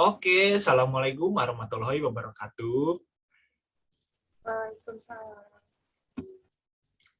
Oke, Assalamualaikum warahmatullahi wabarakatuh. Waalaikumsalam.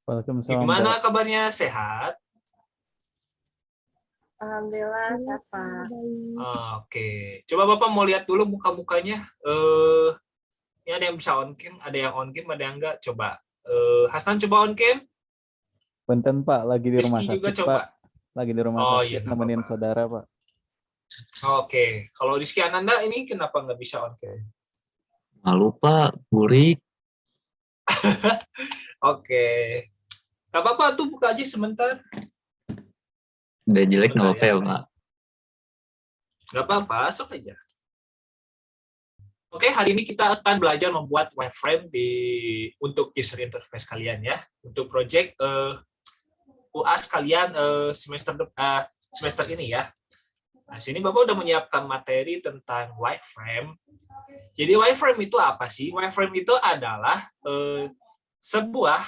Waalaikumsalam, Gimana Pak. kabarnya? Sehat? Alhamdulillah sehat, Pak. Oke, coba Bapak mau lihat dulu muka-mukanya. Ini ada yang bisa on cam, ada yang on cam, ada yang enggak. Coba. Hasnan coba on cam. Punten, Pak, lagi di rumah Rizky juga sakit, Pak. coba. Lagi di rumah Oh iya, sakit nggak nemenin apa-apa. saudara, Pak. Oke, kalau Rizky Ananda ini kenapa nggak bisa on cam? Malu Pak, burik. Oke, nggak apa-apa tuh buka aja sebentar. Udah jelek nggak Sebentar apa-apa ya ya. Pak. Nggak apa-apa, sok aja. Oke, hari ini kita akan belajar membuat wireframe untuk user interface kalian ya, untuk project UAS kalian semester ini ya. Nah, sini Bapak udah menyiapkan materi tentang wireframe. Jadi wireframe itu apa sih? Wireframe itu adalah sebuah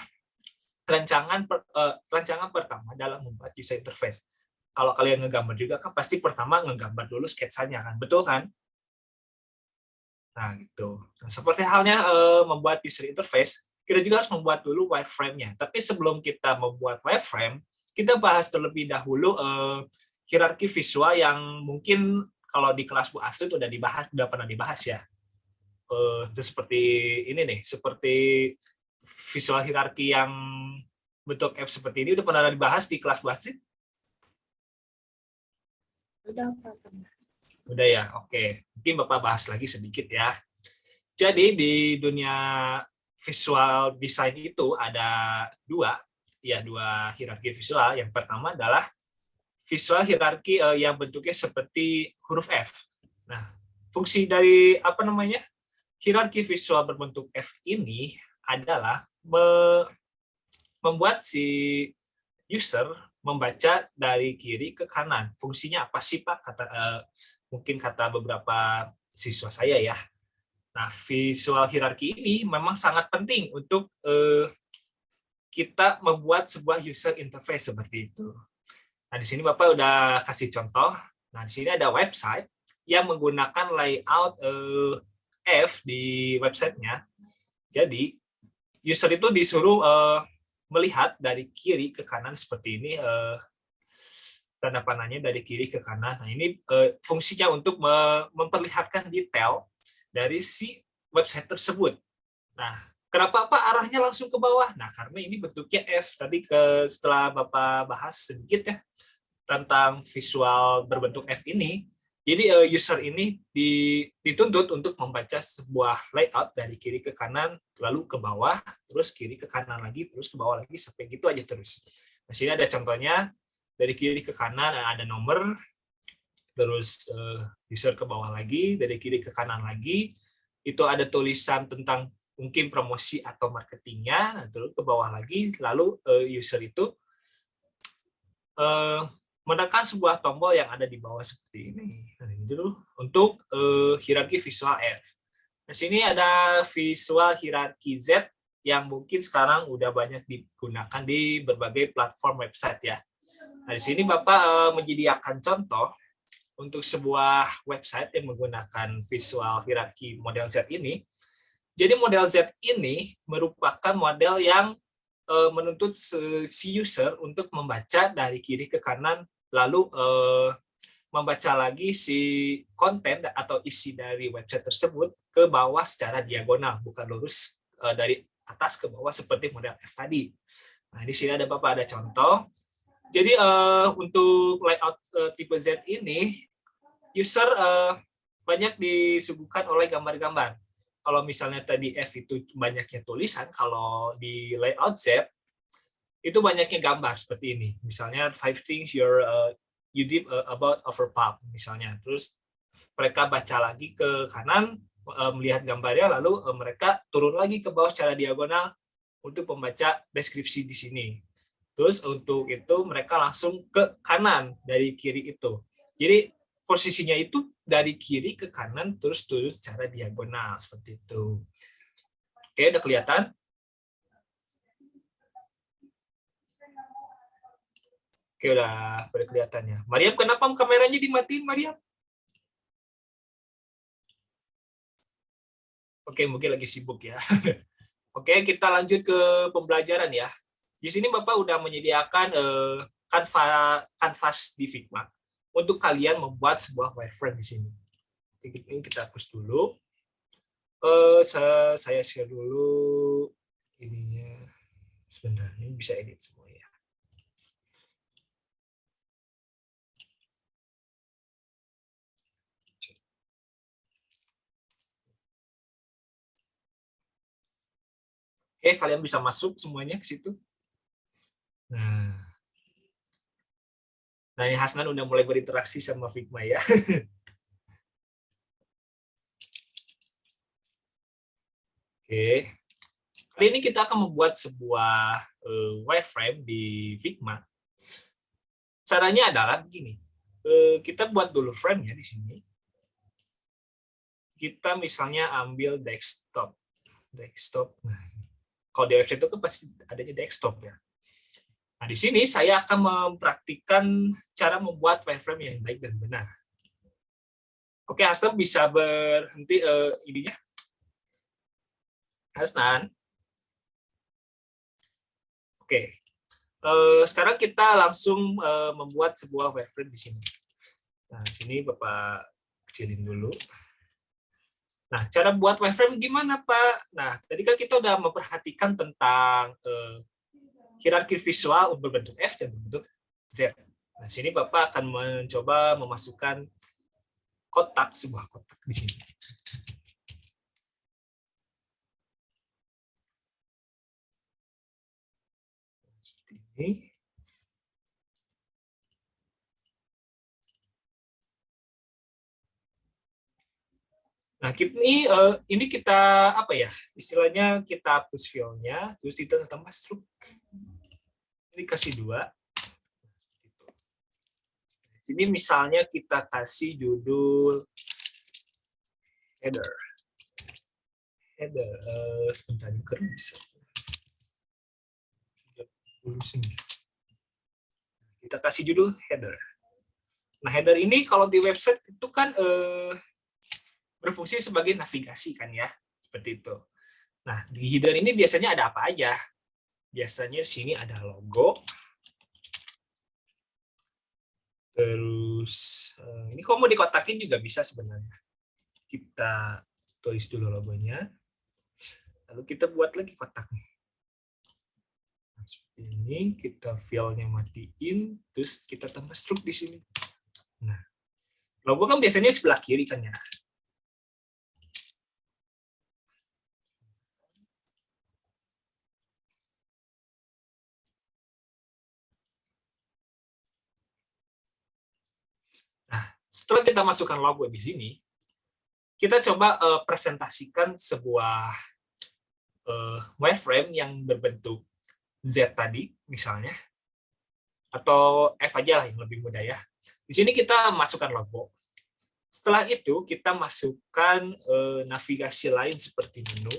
rancangan pertama dalam membuat user interface. Kalau kalian ngegambar juga kan pasti pertama ngegambar dulu sketsanya kan, betul kan? Nah, gitu. Nah, seperti halnya membuat user interface, kita juga harus membuat dulu wireframe-nya. Tapi sebelum kita membuat wireframe, kita bahas terlebih dahulu hierarki visual yang mungkin kalau di kelas Bu Astrid udah pernah dibahas ya. Itu seperti ini nih, seperti visual hierarki yang bentuk F seperti ini udah pernah dibahas di kelas Bu Astrid? Udah, Pak. Udah ya, oke. Mungkin Bapak bahas lagi sedikit ya. Jadi di dunia visual design itu ada dua hierarki visual. Yang pertama adalah visual hierarki yang bentuknya seperti huruf F. Nah, fungsi dari hierarki visual berbentuk F ini adalah membuat si user membaca dari kiri ke kanan. Fungsinya apa sih Pak? Mungkin kata beberapa siswa saya ya. Nah, visual hierarki ini memang sangat penting untuk kita membuat sebuah user interface seperti itu. Nah, di sini Bapak udah kasih contoh. Nah, di sini ada website yang menggunakan layout F di websitenya. Jadi, user itu disuruh melihat dari kiri ke kanan seperti ini, tanda panahnya dari kiri ke kanan. Nah, ini fungsinya untuk memperlihatkan detail dari si website tersebut. Nah, kenapa Pak arahnya langsung ke bawah? Nah, karena ini bentuknya F. Tadi setelah Bapak bahas sedikit ya tentang visual berbentuk F ini, jadi user ini dituntut untuk membaca sebuah layout dari kiri ke kanan, lalu ke bawah, terus kiri ke kanan lagi, terus ke bawah lagi, sampai gitu aja terus. Nah, sini ada contohnya, dari kiri ke kanan ada nomor, terus user ke bawah lagi, dari kiri ke kanan lagi, itu ada tulisan tentang mungkin promosi atau marketingnya, terus ke bawah lagi, lalu user itu menekan sebuah tombol yang ada di bawah seperti ini. Nah, ini dulu untuk hierarki visual F. Nah, sini ada visual hierarki Z yang mungkin sekarang udah banyak digunakan di berbagai platform website ya. Nah, di sini Bapak menyediakan contoh untuk sebuah website yang menggunakan visual hierarki model Z ini. Jadi model Z ini merupakan model yang menuntut si user untuk membaca dari kiri ke kanan, lalu membaca lagi si konten atau isi dari website tersebut ke bawah secara diagonal, bukan lurus dari atas ke bawah seperti model F tadi. Nah, di sini ada Bapak ada contoh. Jadi untuk layout tipe Z ini, user banyak disuguhkan oleh gambar-gambar. Kalau misalnya tadi F itu banyaknya tulisan, kalau di layout Z itu banyaknya gambar seperti ini. Misalnya 5 things you did about Overpop misalnya. Terus mereka baca lagi ke kanan melihat gambarnya, lalu mereka turun lagi ke bawah secara diagonal untuk membaca deskripsi di sini. Terus untuk itu mereka langsung ke kanan dari kiri itu. Jadi posisinya itu dari kiri ke kanan terus turun secara diagonal seperti itu. Oke, udah kelihatan? Oke, udah pada kelihatannya. Mariam, kenapa kameranya dimatiin, Mariam? Oke, mungkin lagi sibuk ya. Oke, kita lanjut ke pembelajaran ya. Di sini Bapak udah menyediakan kanvas di Figma untuk kalian membuat sebuah wireframe di sini. Ini kita hapus dulu. Saya share dulu ininya. Sebentar, ini bisa edit semua ya. Oke, kalian bisa masuk semuanya ke situ. Nah, ini Hasnan udah mulai berinteraksi sama Figma ya. Oke. Kali ini kita akan membuat sebuah wireframe di Figma. Caranya adalah begini. Kita buat dulu frame-nya di sini. Kita misalnya ambil desktop. Nah, kalau di website itu kan pasti adanya desktop ya. Nah, di sini saya akan mempraktikkan cara membuat wireframe yang baik dan benar. Oke, Hasnan bisa berhenti ininya. Hasnan. Oke. Sekarang kita langsung membuat sebuah wireframe di sini. Nah, di sini Bapak kecilin dulu. Nah, cara buat wireframe gimana, Pak? Nah, tadi kan kita udah memperhatikan tentang hierarki visual berbentuk F dan berbentuk Z. Nah, sini Bapak akan mencoba memasukkan kotak, sebuah kotak di sini. Seperti ini. Nah, ini kita apa ya? Istilahnya kita hapus fill-nya, terus kita tambah struk. Ini kasih 2. Ini misalnya kita kasih judul header. Sebentar keren bisa. Kita kasih judul header. Nah, header ini kalau di website itu kan berfungsi sebagai navigasi kan ya, seperti itu. Nah, di header ini biasanya ada apa aja? Biasanya di sini ada logo. Terus ini kalau mau dikotakin juga bisa sebenarnya. Kita tulis dulu logonya. Lalu kita buat lagi kotaknya. Nah, seperti ini, kita fill-nya matiin, terus kita tambah struk di sini. Nah, logo kan biasanya sebelah kiri kan ya. Nah, setelah kita masukkan logo di sini, kita coba presentasikan sebuah wireframe yang berbentuk Z tadi, misalnya, atau F aja lah yang lebih mudah ya. Di sini kita masukkan logo. Setelah itu, kita masukkan navigasi lain seperti menu.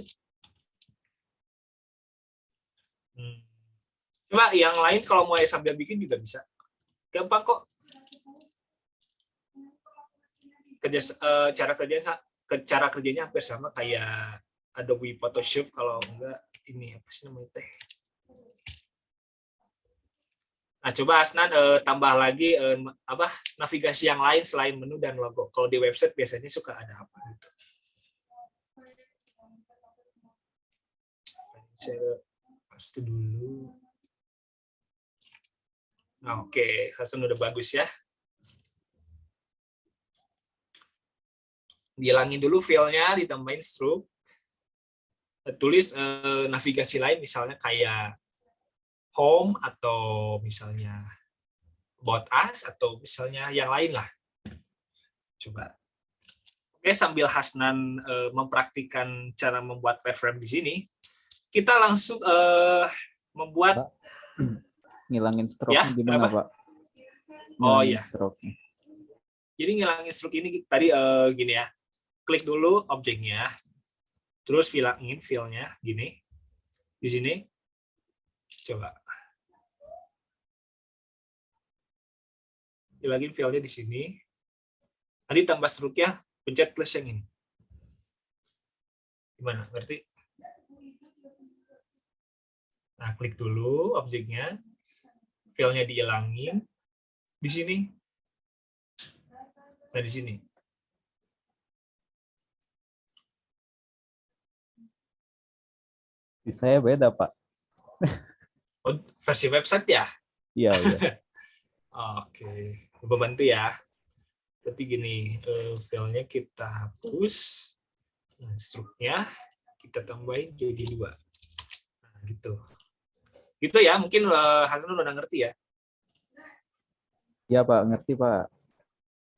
Coba yang lain kalau mau sambil bikin juga bisa. Gampang kok. Cara kerjanya hampir sama kayak Adobe Photoshop, kalau enggak ini apa sih namanya teh. Nah, coba Asnan tambah lagi navigasi yang lain selain menu dan logo. Kalau di website biasanya suka ada apa gitu. Saya paste dulu. Nah, oke, Hasan udah bagus ya. Dihilangin dulu file-nya, ditambahin stroke. Tulis navigasi lain misalnya kayak home atau misalnya about us atau misalnya yang lain lah. Coba. Oke, sambil Hasnan mempraktikkan cara membuat wireframe di sini, kita langsung membuat ngilangin stroke-nya ya, gimana, kenapa? Pak? Oh iya. Stroke-nya. Jadi ngilangin stroke ini tadi gini ya. Klik dulu objeknya. Terus hilangin file-nya gini. Di sini. Coba. Hilangin file-nya di sini. Nanti tambah stroke-nya, pencet plus yang ini. Gimana? Ngerti? Nah, klik dulu objeknya. Filenya dihilangin. Di sini. Nah, di sini. Di saya beda, Pak. Oh, versi website ya? Iya, iya. Oke. Coba bantu ya. Berarti gini, filenya kita hapus. Nah, struknya kita tambahin jadi 2. Nah, gitu. Gitu ya, mungkin Hasan udah ngerti ya. Iya, Pak. Ngerti, Pak.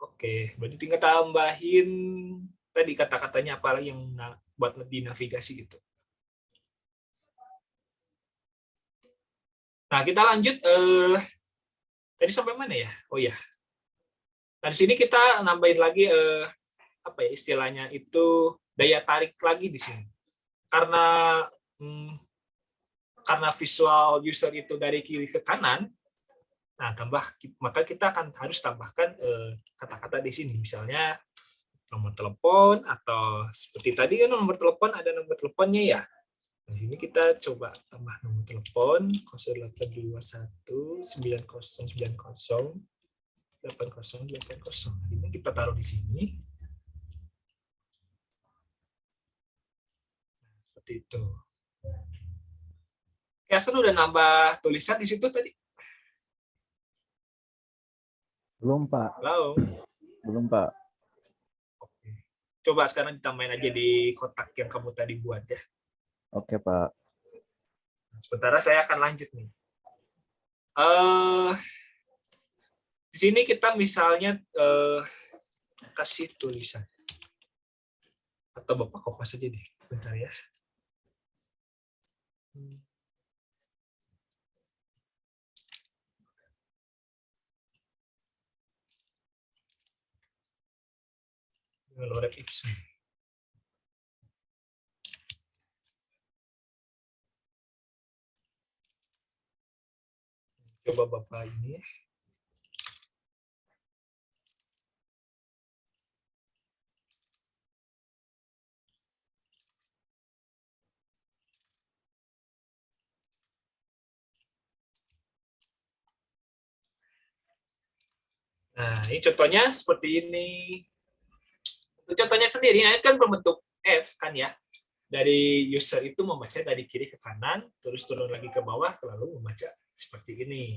Oke, berarti tinggal tambahin tadi kata-katanya apa lagi yang buat di navigasi gitu. Nah, kita lanjut. Tadi sampai mana ya? Oh ya. Nah, di sini kita nambahin lagi apa ya istilahnya itu daya tarik lagi di sini. Karena visual user itu dari kiri ke kanan, nah maka kita akan harus tambahkan kata-kata di sini, misalnya nomor telepon atau seperti tadi kan nomor telepon ada nomor teleponnya ya. Di sini kita coba tambah nomor telepon 0821 9090 8080. Ini kita taruh di sini. Nah, seperti itu. Kasen udah nambah tulisan di situ tadi? Belum, Pak. Halo. Belum, Pak. Oke. Coba sekarang ditambahin aja di kotak yang kamu tadi buat ya. Oke, Pak. Sementara saya akan lanjut nih. Di sini kita misalnya kasih tulisan. Atau Bapak kopas aja deh. Bentar ya. Lorek Ipsum. Coba Bapak ini. Nah, ini contohnya seperti ini. Contohnya sendiri, nah, ini kan berbentuk F kan ya. Dari user itu membaca dari kiri ke kanan, terus turun lagi ke bawah, lalu membaca seperti ini.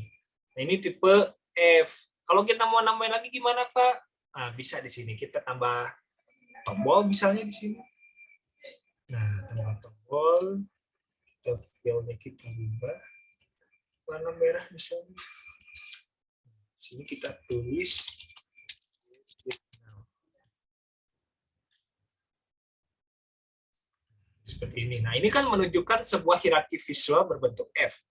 Nah, ini tipe F. Kalau kita mau nambahin lagi gimana, Pak? Nah, bisa di sini. Kita tambah tombol misalnya di sini. Nah, tambah tombol. Kita filenya kita ubah. Warna merah misalnya. Di sini kita tulis. Seperti ini. Nah, ini kan menunjukkan sebuah hierarki visual berbentuk F.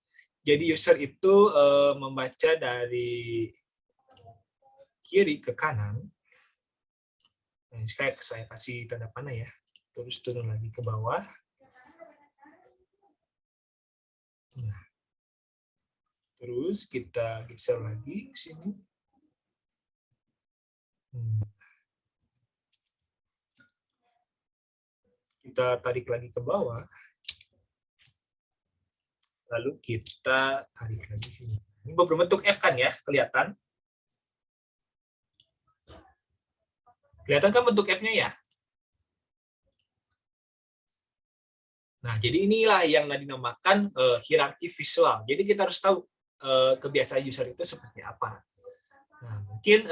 Jadi user itu membaca dari kiri ke kanan. Nah, kayak saya kasih tanda panah ya. Terus turun lagi ke bawah. Nah, terus kita geser lagi ke sini. Kita tarik lagi ke bawah. Lalu kita tarik lagi sini. Ini berbentuk F kan ya, kelihatan? Kelihatan kan bentuk F-nya ya? Nah, jadi inilah yang dinamakan hierarki visual. Jadi kita harus tahu kebiasaan user itu seperti apa. Nah, mungkin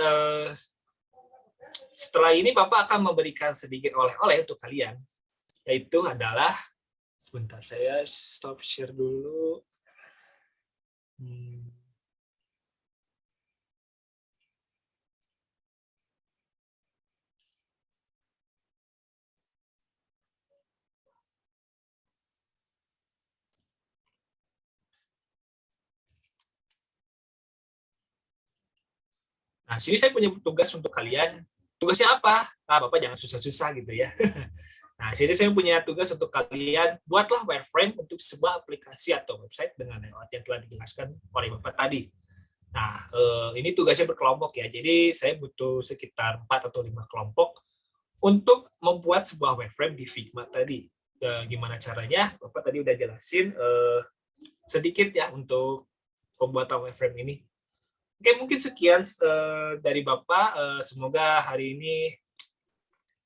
setelah ini Bapak akan memberikan sedikit oleh-oleh untuk kalian. Yaitu adalah, sebentar saya stop share dulu. Nah, sini saya punya tugas untuk kalian. Tugasnya apa? Nah, Bapak jangan susah-susah gitu ya. Nah, sini saya punya tugas untuk kalian, buatlah wireframe untuk sebuah aplikasi atau website dengan layout yang telah dijelaskan oleh Bapak tadi. Nah, ini tugasnya berkelompok ya, jadi saya butuh sekitar 4 atau 5 kelompok untuk membuat sebuah wireframe di Figma tadi. gimana caranya, Bapak tadi udah jelasin sedikit ya untuk pembuatan wireframe ini. Oke, mungkin sekian dari Bapak. Semoga hari ini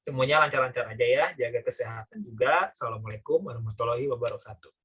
semuanya lancar-lancar aja ya. Jaga kesehatan juga. Assalamualaikum warahmatullahi wabarakatuh.